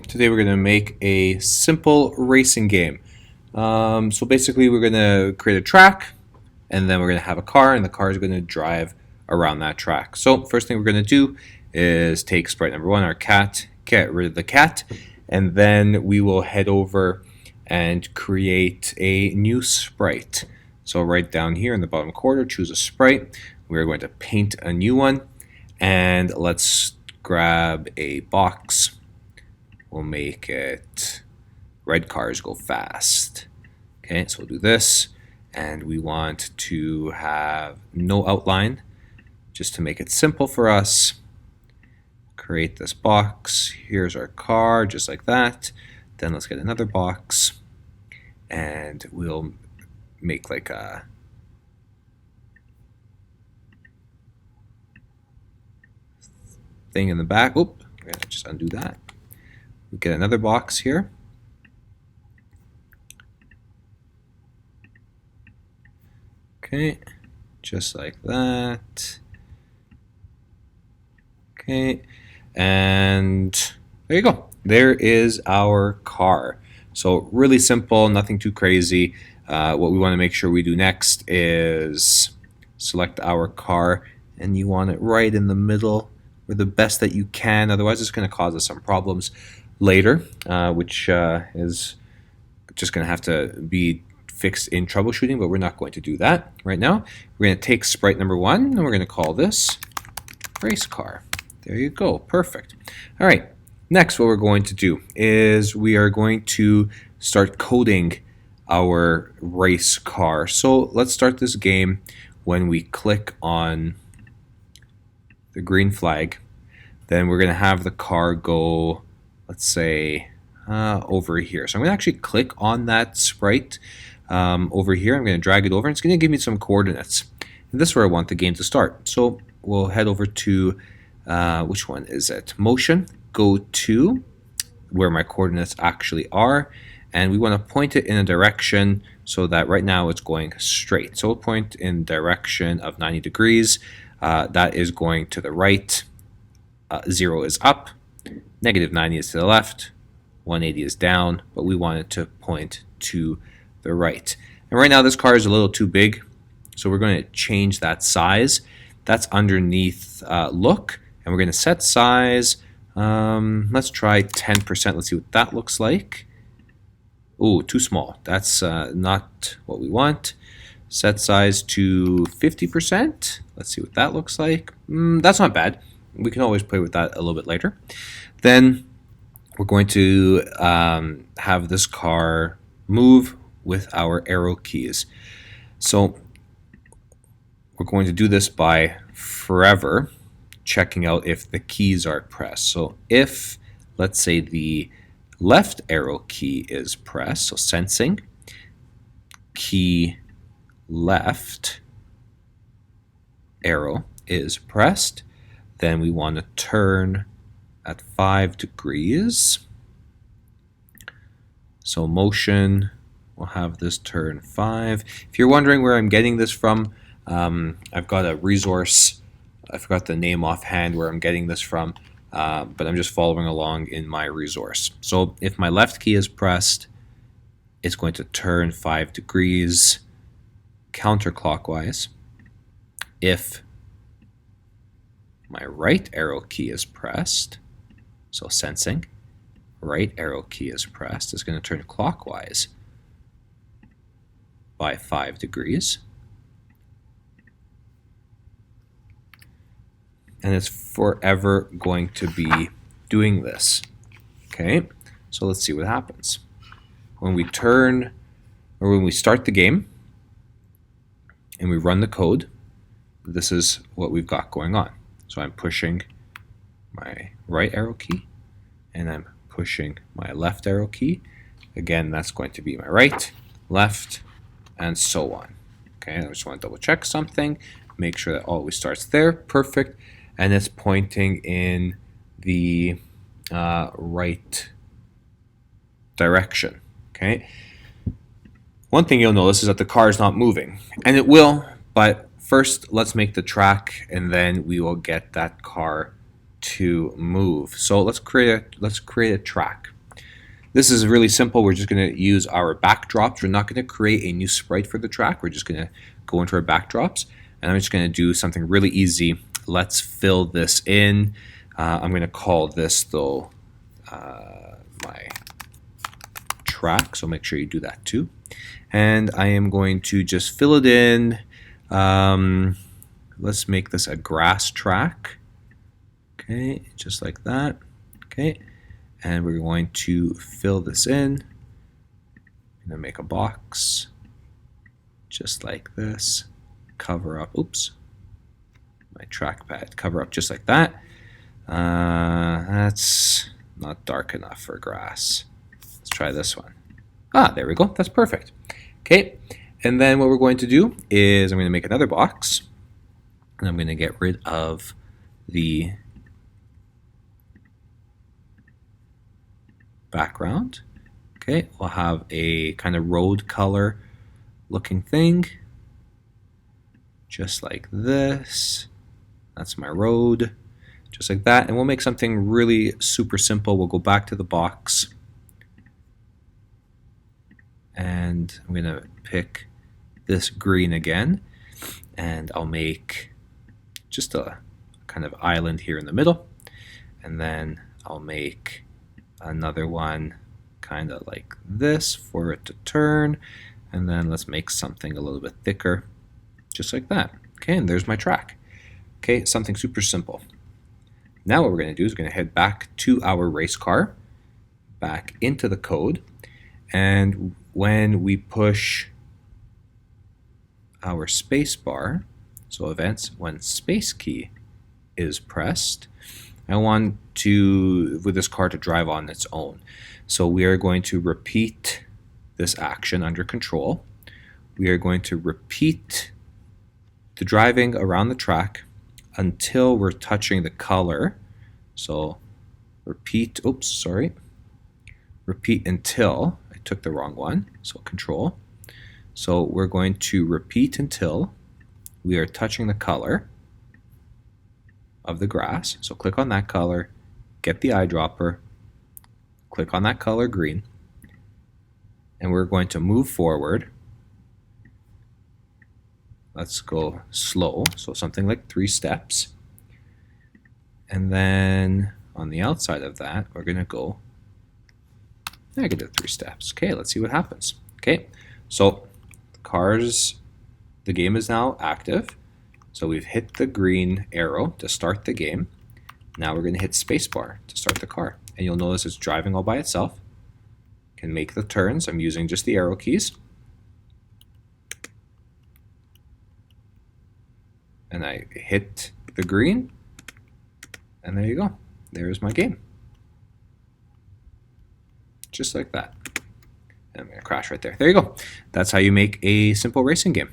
Today we're going to make a simple racing game. So basically we're going to create a track, and then we're going to have a car, and the car is going to drive around that track. So first thing we're going to do is take sprite number 1, our cat, get rid of the cat, and then we will head over and create a new sprite. So right down here in the bottom corner, choose a sprite. We're going to paint a new one, and let's grab a box. We'll make it red cars go fast. Okay, so we'll do this, and we want to have no outline just to make it simple for us. Create this box. Here's our car, just like that. Then let's get another box, and we'll make like a thing in the back. Oop, we're gonna just undo that. We get another box here. Okay, just like that. Okay, and there you go. There is our car. So really simple, nothing too crazy. What we want to make sure we do next is select our car, and you want it right in the middle, or the best that you can. Otherwise, it's going to cause us some problems later, which is just going to have to be fixed in troubleshooting, but we're not going to do that right now. We're going to take sprite number 1, and we're going to call this race car. There you go, perfect. All right, next what we're going to do is we are going to start coding our race car. So let's start this game when we click on the green flag. Then we're going to have the car go, let's say, over here. So I'm going to actually click on that sprite over here. I'm going to drag it over, and it's going to give me some coordinates. And this is where I want the game to start. So we'll head over to, which one is it? Motion. Go to where my coordinates actually are. And we want to point it in a direction so that right now it's going straight. So we'll point in direction of 90 degrees. That is going to the right. 0 is up. Negative 90 is to the left. 180 is down. But we want it to point to the right. And right now this car is a little too big. So we're going to change that size. That's underneath look. And we're going to set size. Let's try 10%. Let's see what that looks like. Oh, too small. That's not what we want. Set size to 50%. Let's see what that looks like. That's not bad. We can always play with that a little bit later. Then we're going to have this car move with our arrow keys. So we're going to do this by forever checking out if the keys are pressed. So if, let's say, the left arrow key is pressed, so sensing, key left arrow is pressed, then we want to turn at 5 degrees. So motion, we'll have this turn 5. If you're wondering where I'm getting this from, I've got a resource. I forgot the name offhand where I'm getting this from, but I'm just following along in my resource. So if my left key is pressed, it's going to turn 5 degrees counterclockwise. If my right arrow key is pressed, so sensing, right arrow key is pressed, it's going to turn clockwise by 5 degrees. And it's forever going to be doing this. Okay, so let's see what happens. When we turn, or when we start the game, and we run the code, this is what we've got going on. So I'm pushing my right arrow key, and I'm pushing my left arrow key. Again, that's going to be my right, left, and so on. Okay, I just want to double check something, make sure that always starts there, perfect, and it's pointing in the right direction. Okay. One thing you'll notice is that the car is not moving, and it will, but first let's make the track, and then we will get that car to move. So let's create a track. This is really simple. We're just going to use our backdrops. We're not going to create a new sprite for the track. We're just going to go into our backdrops, and I'm just going to do something really easy. Let's fill this in. I'm going to call this, though, my track, so make sure you do that too. And I am going to just fill it in. Let's make this a grass track. Okay, just like that. Okay, and we're going to fill this in. I'm going to make a box just like this. Cover up, oops, my trackpad. Cover up just like that. That's not dark enough for grass. Let's try this one. Ah, there we go. That's perfect. Okay, and then what we're going to do is I'm going to make another box, and I'm going to get rid of the background. Okay, we'll have a kind of road color looking thing, just like this. That's my road, just like that. And we'll make something really super simple. We'll go back to the box, and I'm gonna pick this green again, and I'll make just a kind of island here in the middle, and then I'll make another one kind of like this for it to turn, and then let's make something a little bit thicker, just like that. Okay, and there's my track. Okay, something super simple. Now what we're going to do is we're going to head back to our race car, back into the code, and when we push our space bar, so events when space key is pressed, I want with this car to drive on its own. So we are going to repeat this action under control. We are going to repeat the driving around the track until we're touching the color. So repeat, oops, sorry. Repeat until, I took the wrong one, so control. So we're going to repeat until we are touching the color of the grass. So click on that color, get the eyedropper, click on that color green, and we're going to move forward. Let's go slow, so something like 3 steps. And then on the outside of that, we're going to go -3 steps. Okay, let's see what happens. Okay, so the game is now active. So we've hit the green arrow to start the game. Now we're going to hit spacebar to start the car. And you'll notice it's driving all by itself. Can make the turns. I'm using just the arrow keys. And I hit the green. And there you go. There's my game. Just like that. And I'm going to crash right there. There you go. That's how you make a simple racing game.